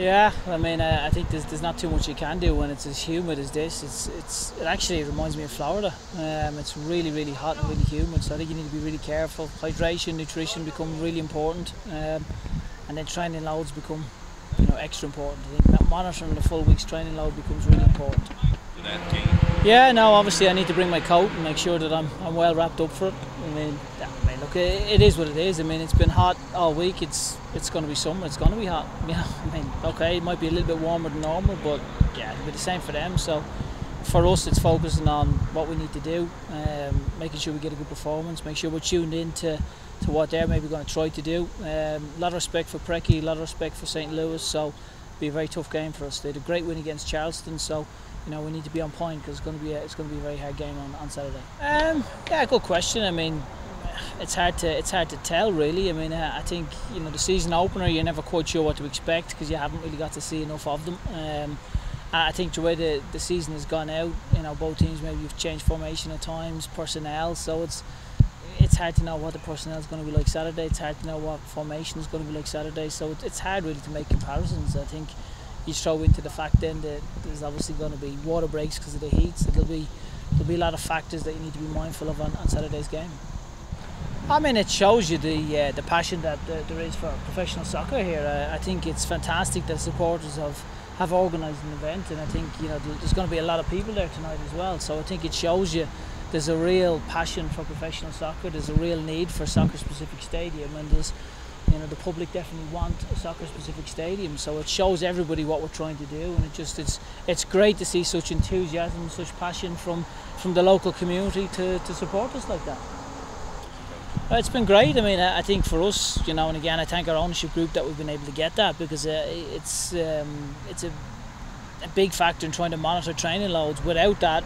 Yeah, I mean, I think there's not too much you can do when it's as humid as this. It actually reminds me of Florida. It's really hot and really humid, so I think you need to be really careful. Hydration, nutrition become really important, and then training loads become, extra important. I think that monitoring the full week's training load becomes really important. Yeah, no, obviously I need to bring my coat and make sure that I'm well wrapped up for it. I mean, look, it is what it is. I mean, it's been hot all week. It's going to be summer. It's going to be hot. Yeah, I mean, okay, it might be a little bit warmer than normal, but yeah, it'll be the same for them. So for us, it's focusing on what we need to do, making sure we get a good performance, make sure we're tuned in to what they're maybe going to try to do. A lot of respect for Preki, a lot of respect for St. Louis. So it'll be a very tough game for us. They had a great win against Charleston, so we need to be on point because it's going to be a very hard game on Saturday. Yeah, good question. I mean, it's hard to tell really. I mean, I think the season opener you're never quite sure what to expect because you haven't really got to see enough of them. I think the way the season has gone out, both teams maybe have changed formation at times, personnel. So it's hard to know what the personnel is going to be like Saturday. It's hard to know what formation is going to be like Saturday. So it's hard really to make comparisons. I think you throw into the fact then that there's obviously going to be water breaks because of the heat. So there'll be a lot of factors that you need to be mindful of on Saturday's game. I mean, it shows you the passion that there is for professional soccer here. I think it's fantastic that supporters have organised an event, and I think there's going to be a lot of people there tonight as well. So I think it shows you there's a real passion for professional soccer. There's a real need for a soccer-specific stadium, and there's the public definitely want a soccer-specific stadium. So it shows everybody what we're trying to do, and it's great to see such enthusiasm, such passion from the local community to support us like that. It's been great. I mean, I think for us, and again, I thank our ownership group that we've been able to get that because it's a big factor in trying to monitor training loads. Without that,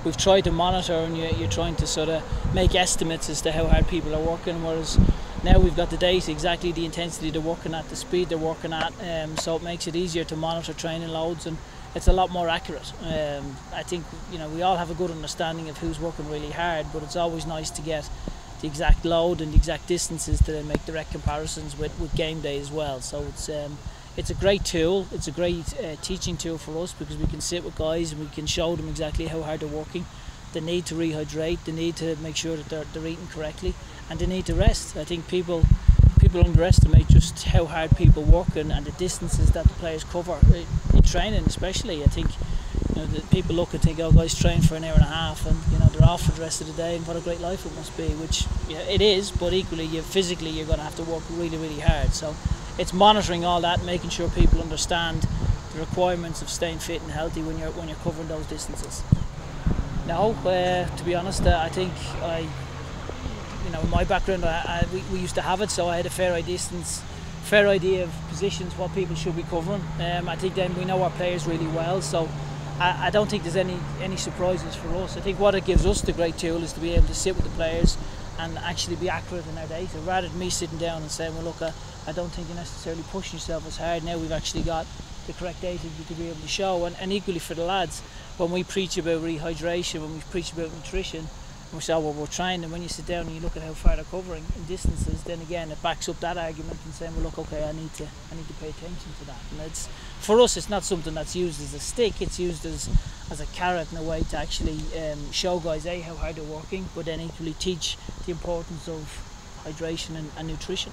we've tried to monitor, and you're trying to sort of make estimates as to how hard people are working, whereas now we've got the data, exactly the intensity they're working at, the speed they're working at, so it makes it easier to monitor training loads, and it's a lot more accurate. I think we all have a good understanding of who's working really hard, but it's always nice to get the exact load and the exact distances to then make direct comparisons with game day as well. So it's a great tool. It's a great teaching tool for us because we can sit with guys and we can show them exactly how hard they're working, the need to rehydrate, the need to make sure that they're eating correctly, and the need to rest. I think people underestimate just how hard people work and the distances that the players cover in training, especially. I think people look and think, oh, guys train for an hour and a half and they're off for the rest of the day, and what a great life it must be, which it is, but equally physically you're going to have to work really hard. So it's monitoring all that, making sure people understand the requirements of staying fit and healthy when you're covering those distances. No, to be honest, I think in my background, we used to have it, so I had a fair idea of positions, what people should be covering. I think then we know our players really well, so I don't think there's any surprises for us. I think what it gives us the great tool is to be able to sit with the players and actually be accurate in our data, rather than me sitting down and saying, well, look, I don't think you're necessarily pushing yourself as hard. Now we've actually got the correct data to be able to show, and equally for the lads, when we preach about rehydration, when we preach about nutrition, and we say, well, we're trying, and when you sit down and you look at how far they're covering in distances, then again it backs up that argument and saying, well, look, okay, I need to pay attention to that. And for us, it's not something that's used as a stick. It's used as a carrot in a way to actually show guys how hard they're working, but then equally teach the importance of hydration and nutrition.